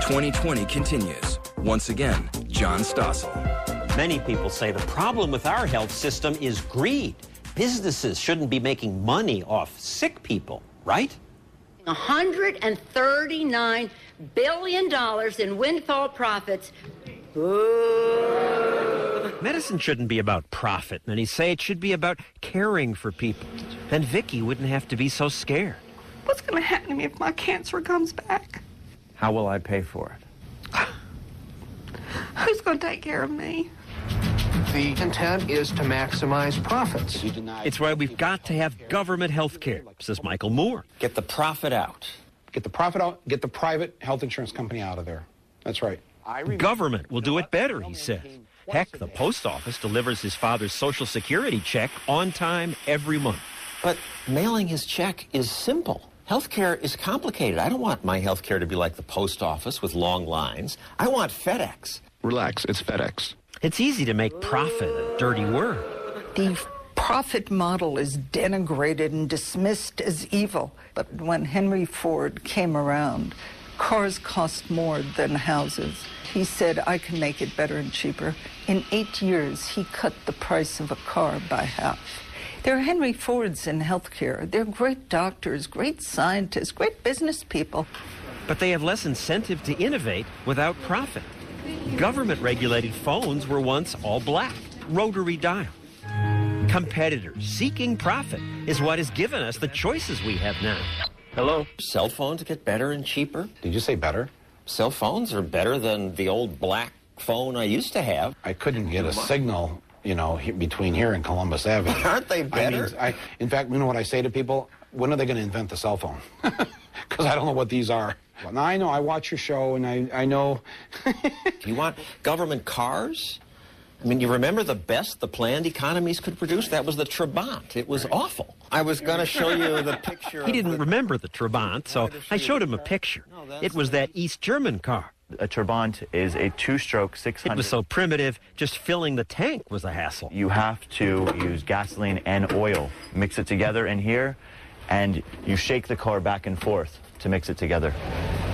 2020 continues. Once again, John Sotssel. Many people say the problem with our health system is greed. Businesses shouldn't be making money off sick people, right? $139 billion in windfall profits. Medicine shouldn't be about profit. Many say it should be about caring for people. Then Vicky wouldn't have to be so scared. What's going to happen to me if my cancer comes back? How will I pay for it? Who's going to take care of me? The intent is to maximize profits. It's why we've got to have government health care, says Michael Moore. Get the profit out. Get the profit out, get the private health insurance company out of there. That's right. Government will do it better, he says. Heck, the post office delivers his father's Social Security check on time every month. But mailing his check is simple. Healthcare is complicated. I don't want my healthcare to be like the post office with long lines. I want FedEx. Relax, it's FedEx. It's easy to make profit a dirty word. The profit model is denigrated and dismissed as evil. But when Henry Ford came around, cars cost more than houses. He said, I can make it better and cheaper. In 8 years, he cut the price of a car by half. There are Henry Fords in healthcare. They're great doctors, great scientists, great business people. But they have less incentive to innovate without profit. Government-regulated phones were once all black, rotary dial. Competitors seeking profit is what has given us the choices we have now. Hello? Cell phones get better and cheaper. Did you say better? Cell phones are better than the old black phone I used to have. I couldn't get a signal, between here and Columbus Avenue. Aren't they better? In fact, you know what I say to people? When are they going to invent the cell phone? Because I don't know what these are. Now, I know, I watch your show, and I know... You want government cars? I mean, you remember the best the planned economies could produce? That was the Trabant. It was awful. I was going to show you the picture. He didn't remember the Trabant, so I showed him a picture. It was that East German car. A Trabant is a two-stroke 600. It was so primitive, just filling the tank was a hassle. You have to use gasoline and oil, mix it together in here, and you shake the car back and forth to mix it together.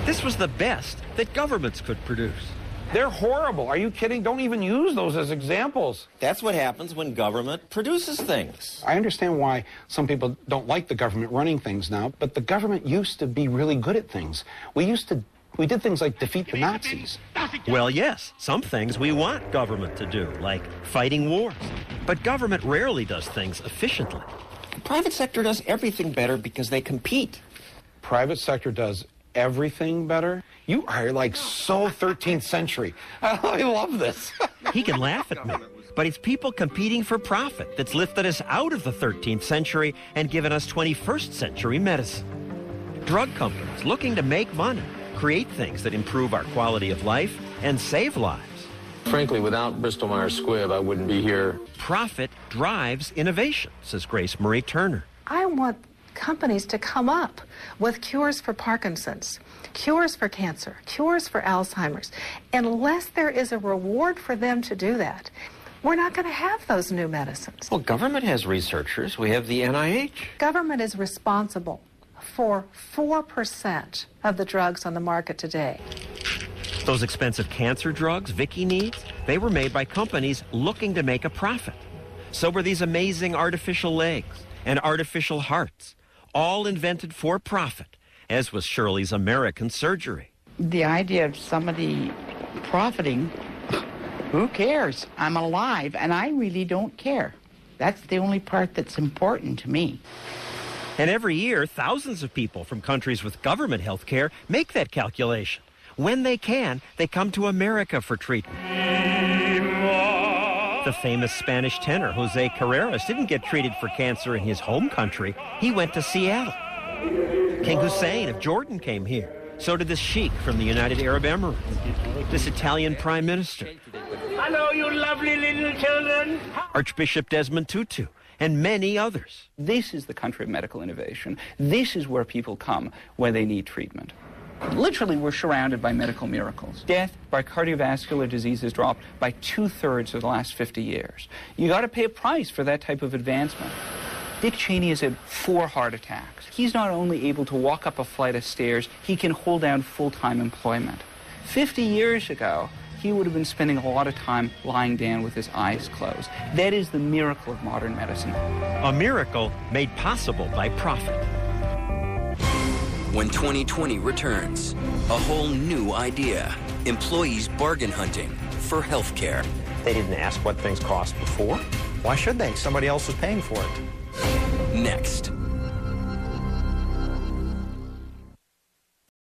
This was the best that governments could produce. They're horrible. Are you kidding? Don't even use those as examples. That's what happens when government produces things. I understand why some people don't like the government running things now, but the government used to be really good at things. We did things like defeat the Nazis. Well, yes, some things we want government to do, like fighting wars. But government rarely does things efficiently. The private sector does everything better because they compete. Private sector does everything better? You are like so 13th century. I love this. He can laugh at me, but it's people competing for profit that's lifted us out of the 13th century and given us 21st century medicine. Drug companies looking to make money, create things that improve our quality of life and save lives. Frankly, without Bristol-Myers Squibb, I wouldn't be here. Profit drives innovation, says Grace Marie Turner. I want companies to come up with cures for Parkinson's, cures for cancer, cures for Alzheimer's. Unless there is a reward for them to do that, we're not going to have those new medicines. Well, government has researchers. We have the NIH. Government is responsible for 4% of the drugs on the market today. Those expensive cancer drugs Vicky needs, they were made by companies looking to make a profit. So were these amazing artificial legs and artificial hearts, all invented for profit, as was Shirley's American surgery. The idea of somebody profiting, who cares? I'm alive, and I really don't care. That's the only part that's important to me. And every year, thousands of people from countries with government health care make that calculation. When they can, they come to America for treatment. The famous Spanish tenor, Jose Carreras, didn't get treated for cancer in his home country. He went to Seattle. King Hussein of Jordan came here. So did this sheik from the United Arab Emirates. This Italian prime minister. Hello, you lovely little children. Archbishop Desmond Tutu, and many others. This is the country of medical innovation. This is where people come when they need treatment. Literally, we're surrounded by medical miracles. Death by cardiovascular disease has dropped by 2/3 of the last 50 years. You got to pay a price for that type of advancement. Dick Cheney has had 4 heart attacks. He's not only able to walk up a flight of stairs, he can hold down full-time employment. 50 years ago, he would have been spending a lot of time lying down with his eyes closed. That is the miracle of modern medicine. A miracle made possible by profit. When 2020 returns, a whole new idea. Employees bargain hunting for health care. They didn't ask what things cost before. Why should they? Somebody else is paying for it. Next.